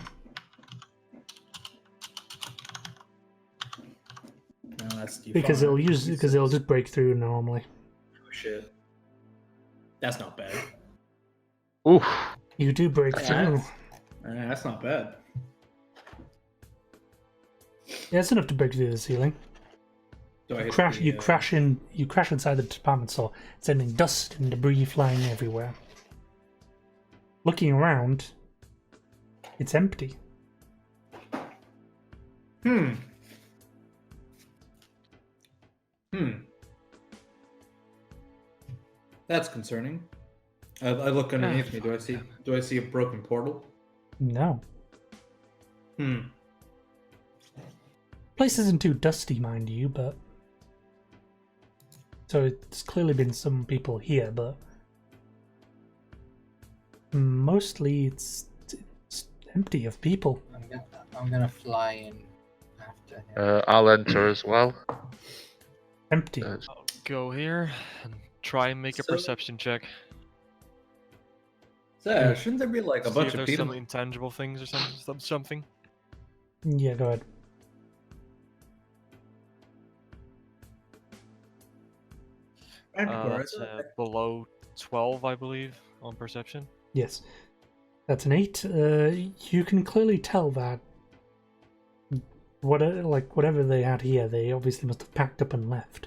No, that's D5. Because it'll just break through normally. Oh, shit. That's not bad. Oof. You do break Yeah, through. that's not bad. Yeah, it's enough to break through the ceiling. Do I hit Crash! the, You crash inside the department store, sending dust and debris flying everywhere. Looking around, it's empty. Hmm. That's concerning. I look underneath me. Do I see a broken portal? No. Place isn't too dusty, mind you, but so it's clearly been some people here, but mostly it's empty of people. I'm gonna fly in after him. I'll enter as well. Empty. I'll go here and try and make a So- perception check. So, shouldn't there be like a See bunch if of there's people? some intangible things or something. Yeah, go ahead. Manticore, That's below 12, I believe, on perception. Yes, that's an 8. You can clearly tell that whatever they had here, they obviously must have packed up and left.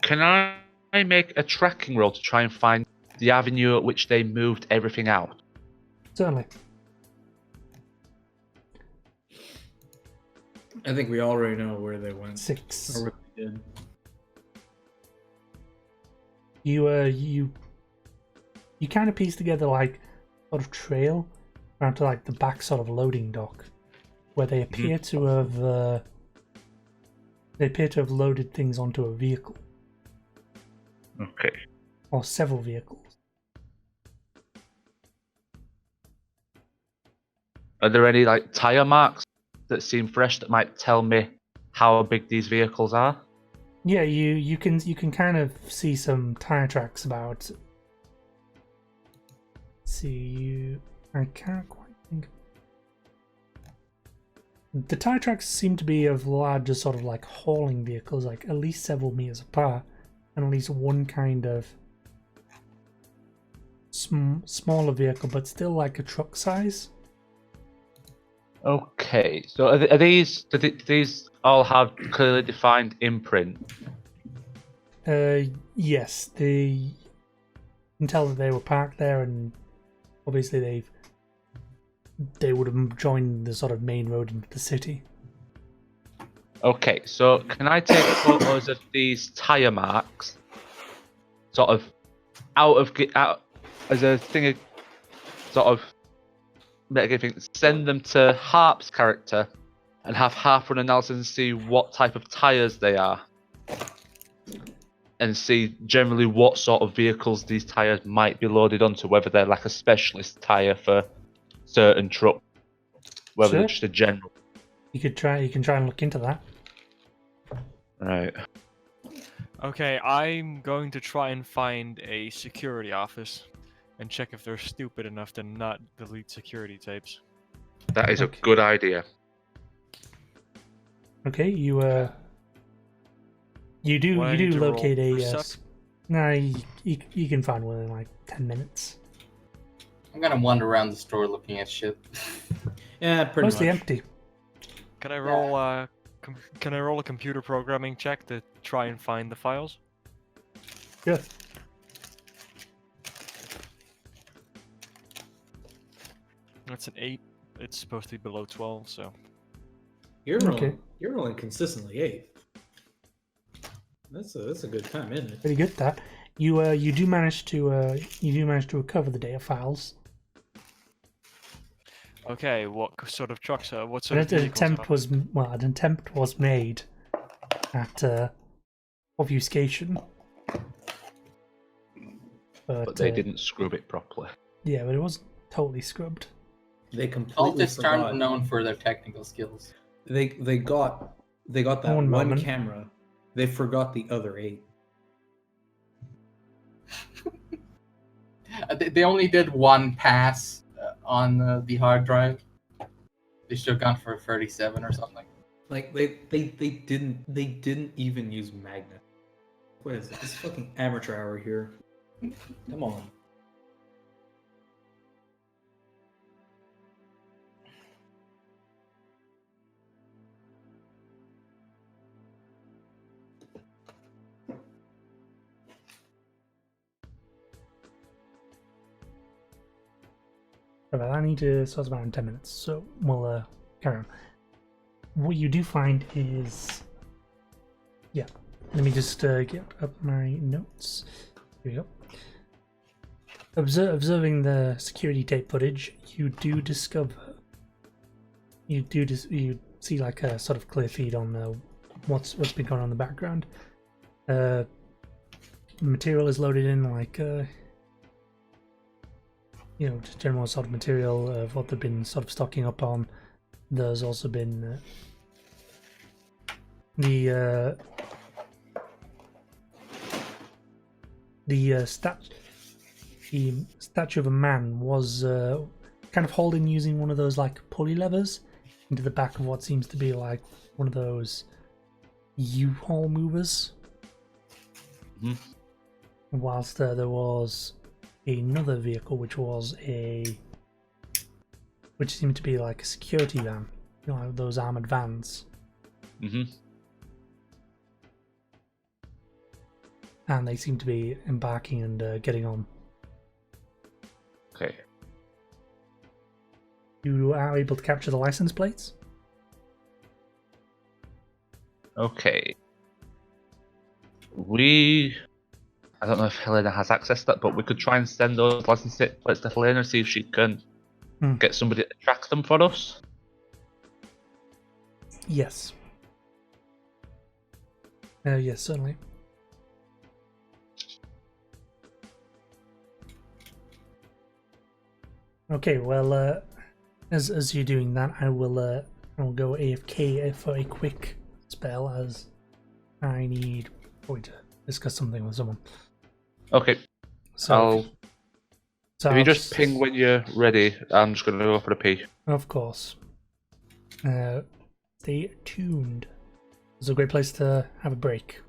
Can I make a tracking roll to try and find the avenue at which they moved everything out? Certainly. I think we already know where they went. 6. Or what they did. You kind of piece together like sort of trail around to like the back sort of loading dock, where they appear to have loaded things onto a vehicle. Okay. or several vehicles. Are there any like tire marks that seem fresh that might tell me how big these vehicles are? Yeah, you can kind of see some tire tracks about. I can't quite think. The tire tracks seem to be of larger sort of like hauling vehicles, like at least several meters apart, and at least one kind of smaller vehicle, but still like a truck size. Okay, so are these? Do these all have clearly defined imprint? Yes, you can tell that they were parked there, and obviously they would have joined the sort of main road into the city. Okay, so can I take photos of these tire marks, sort of out as a thing, of, sort of send them to Harp's character, and have Harp run analysis and see what type of tires they are, and see generally what sort of vehicles these tires might be loaded onto, whether they're like a specialist tire for certain truck, whether Sure. they're just a general. You can try and look into that. Right. Okay, I'm going to try and find a security office and check if they're stupid enough to not delete security tapes. That is Okay. a good idea. Okay, you do Well, I need to roll locate a. percept. Nah, you can find one in like 10 minutes. I'm gonna wander around the store looking at shit. Yeah, pretty Mostly much. empty. Can I roll can I roll a computer programming check to try and find the files? Good. That's an 8. It's supposed to be below 12, so You're Okay. rolling consistently 8. That's a good time, isn't it? Pretty good. That you do manage to recover the data files. okay. What sort of trucks? What An sort of vehicles? an attempt was made at obfuscation, But they didn't scrub it properly. Yeah, but it wasn't totally scrubbed. They completely Cultists aren't forgot. known for their technical skills. They got that One one moment. camera. They forgot the other 8. They only did one pass on the hard drive. They should have gone for 37 or something. Like they didn't even use magnet. What is it? This fucking amateur hour here. Come on. Alright, I need to sort about in 10 minutes, so we'll carry on. What you do find is, yeah. Let me just get up my notes. Here we go. Observing the security tape footage, you do discover. You see like a sort of clear feed on what's been going on in the background. Material is loaded in like just general sort of material of what they've been sort of stocking up on. There's also been the statue of a man was kind of holding using one of those like pulley levers into the back of what seems to be like one of those U-Haul movers. Mhm. Whilst there was another vehicle which seemed to be like a security van, like those armored vans. Mhm. And they seem to be embarking and getting on. Okay. You are able to capture the license plates. Okay. I don't know if Helena has access to that, but we could try and send those license plates to Helena, see if she can get somebody to track them for us. Yes. Yes, certainly. Okay, well, as you're doing that, I will go AFK for a quick spell, as I need probably to discuss something with someone. Okay. So, If you just ping when you're ready, I'm just going to go for a pee. Of course. Stay tuned. It's a great place to have a break.